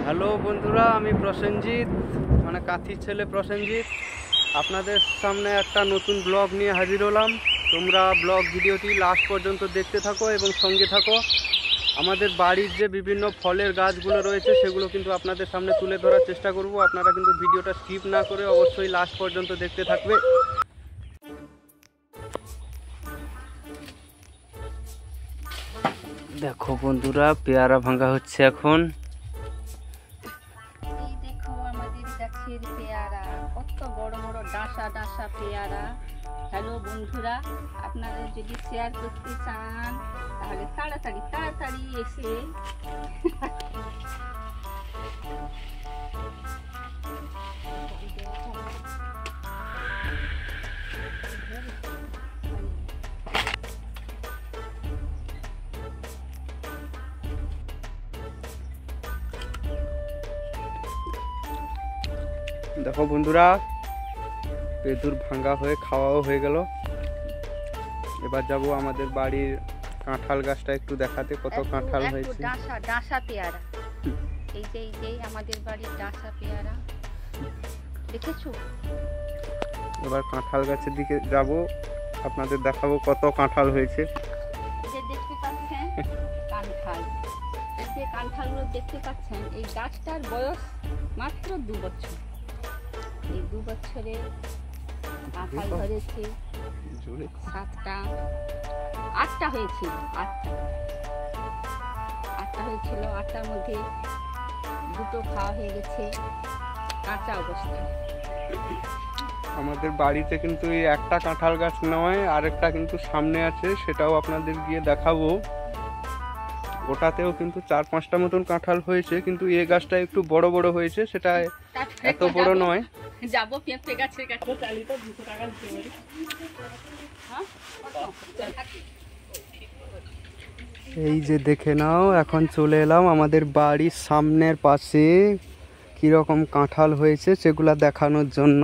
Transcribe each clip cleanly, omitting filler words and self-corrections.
Hello বন্ধুরা, আমি প্রসেনজিৎ, মানে কাথির ছেলে প্রসেনজিৎ। আপনাদের সামনে একটা নতুন ব্লগ নিয়ে হাজির হলাম। তোমরা ব্লগ ভিডিওটি লাস্ট পর্যন্ত দেখতে থাকো এবং সঙ্গে থাকো। আমাদের বাড়ির যে বিভিন্ন ফলের গাছগুলো রয়েছে সেগুলো কিন্তু আপনাদের সামনে তুলে ধরার চেষ্টা করব। আপনারা কিন্তু ভিডিওটা স্কিপ না করে অবশ্যই লাস্ট পর্যন্ত দেখতে থাকবে। দেখো বন্ধুরা, পেয়ারা ভাঙা হচ্ছে এখন। পেয়ারা কত বড় বড় ডাঁসা ডাঁসা পেয়ারা। হ্যালো বন্ধুরা, আপনারা যদি শেয়ার করতে চান তাহলে তাড়াতাড়ি তাড়াতাড়ি এসে দেখো বন্ধুরা, পেঁদুর ভাঙা হয়ে খাওয়াও হয়ে গেল। এবার যাব আমাদের বাড়ির কাঁঠাল গাছটা একটু দেখাতে, কত কাঁঠাল হয়েছে। ডাঁসা ডাঁসা পেয়ারা, এই যে আমাদের বাড়ির ডাঁসা পেয়ারা দেখেছো। এবার কাঁঠাল গাছের দিকে যাব, আপনাদের দেখাবো কত কাঁঠাল হয়েছে। যে দেখতে পাচ্ছেন কাঁঠাল, এই যে কাঁঠালগুলো দেখতে পাচ্ছেন, এই গাছটার বয়স মাত্র 2 বছর। এই 2 বছরে কাঁঠাল ধরেছে 7টা 8টা হয়েছিল। 8টা হয়েছিল, 8টার মধ্যে 2টো খাওয়া হয়ে গেছে কাঁচা অবস্থায়। আমাদের বাড়িতে কিন্তু এই একটা কাঁঠাল গাছ নয়, আরেকটা কিন্তু সামনে আছে, সেটাও আপনাদের গিয়ে দেখাবো। ওটাতেও কিন্তু 4-5টা মতন কাঁঠাল হয়েছে, কিন্তু এই গাছটা একটু বড় বড় হয়েছে, সেটা এত বড় নয়। যাব পেঁপে গাছের কাছে। এই যে দেখে নাও, এখন চলে এলাম আমাদের বাড়ির সামনের পাশে কিরকম কাঁঠাল হয়েছে সেগুলা দেখানোর জন্য।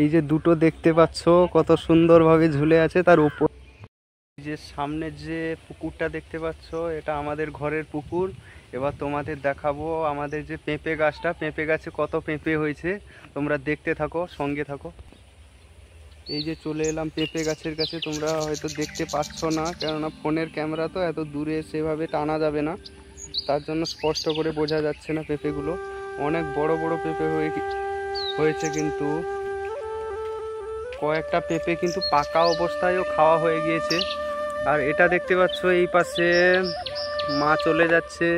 এই যে দুটো দেখতে পাচ্ছ কত সুন্দরভাবে ঝুলে আছে তার উপর। যে সামনে যে পুকুরটা দেখতে পাচ্ছ, এটা আমাদের ঘরের পুকুর। এবার তোমাদের দেখাবো আমাদের যে পেঁপে গাছটা, পেঁপে গাছে কত পেঁপে হয়েছে, তোমরা দেখতে থাকো, সঙ্গে থাকো। এই যে চলে এলাম পেঁপে গাছের কাছে। তোমরা হয়তো দেখতে পাচ্ছ না, কেননা ফোনের ক্যামেরা তো এত দূরে সেভাবে টানা যাবে না, তার জন্য স্পষ্ট করে বোঝা যাচ্ছে না পেঁপেগুলো। অনেক বড় বড় পেঁপে হয়েছে, কিন্তু কয়েকটা পেঁপে কিন্তু পাকা অবস্থায়ও খাওয়া হয়ে গিয়েছে। আর এটা দেখতে পাচ্ছ, এই পাশে মা চলে যাচ্ছে।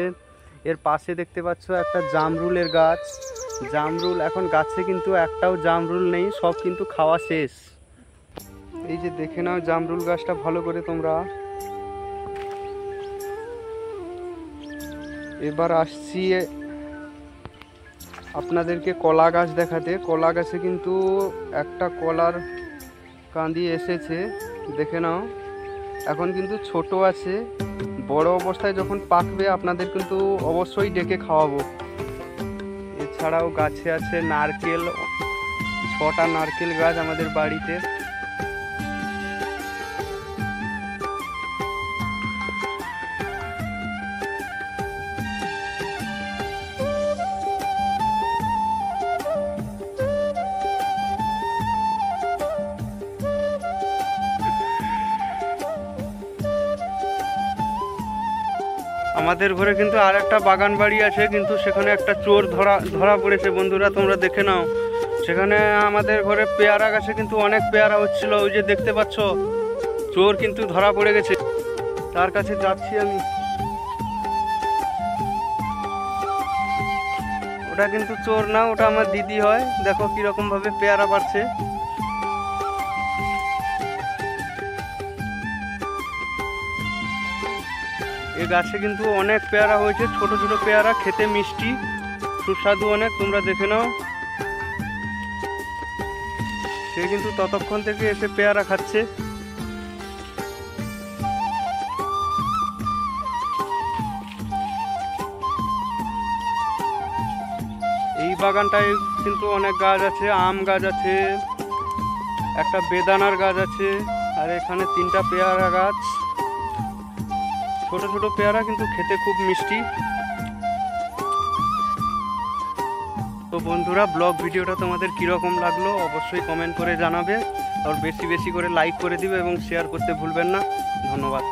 এর পাশে দেখতে পাচ্ছ একটা জামরুলের গাছ। জামরুল এখন গাছে কিন্তু একটাও জামরুল নেই, সব কিন্তু খাওয়া শেষ। এই যে দেখে নাও জামরুল গাছটা ভালো করে তোমরা। এবার আসছি আপনাদেরকে কলা গাছ দেখাতে। কলা গাছে কিন্তু একটা কলার কাঁদি এসেছে, দেখে নাও। এখন কিন্তু ছোট আছে, বড় অবস্থায় যখন পাকবে আপনাদের কিন্তু অবশ্যই ডেকে খাওয়াবো। এছাড়াও গাছে আছে নারকেল, 6টা নারকেল গাছ আমাদের বাড়িতে। আমাদের ঘরে কিন্তু আর একটা বাগান বাড়ি আছে, কিন্তু সেখানে একটা চোর ধরা পড়েছে বন্ধুরা, তোমরা দেখে নাও। সেখানে আমাদের ঘরে পেয়ারা গাছে কিন্তু অনেক পেয়ারা হচ্ছিল, ওই যে দেখতে পাচ্ছ চোর কিন্তু ধরা পড়ে গেছে। তার কাছে যাচ্ছি আমি। ওটা কিন্তু চোর না, ওটা আমার দিদি হয়। দেখো কিরকম ভাবে পেয়ারা পারছে। এই গাছে কিন্তু অনেক পেয়ারা হয়েছে, ছোট ছোট পেয়ারা, খেতে মিষ্টি, সুস্বাদু অনেক, তোমরা দেখে নাও। সে কিন্তু ততক্ষণ থেকে এসে পেয়ারা খাচ্ছে। এই বাগানটায় কিন্তু অনেক গাছ আছে, আম গাছ আছে, একটা বেদানার গাছ আছে, আর এখানে 3টা পেয়ারা গাছ। ছোট ছোট পেয়ারা কিন্তু খেতে খুব মিষ্টি। তো বন্ধুরা, ব্লগ ভিডিওটা তোমাদের কীরকম লাগলো অবশ্যই কমেন্ট করে জানাবে, আর বেশি বেশি করে লাইক করে দিবে এবং শেয়ার করতে ভুলবেন না। ধন্যবাদ।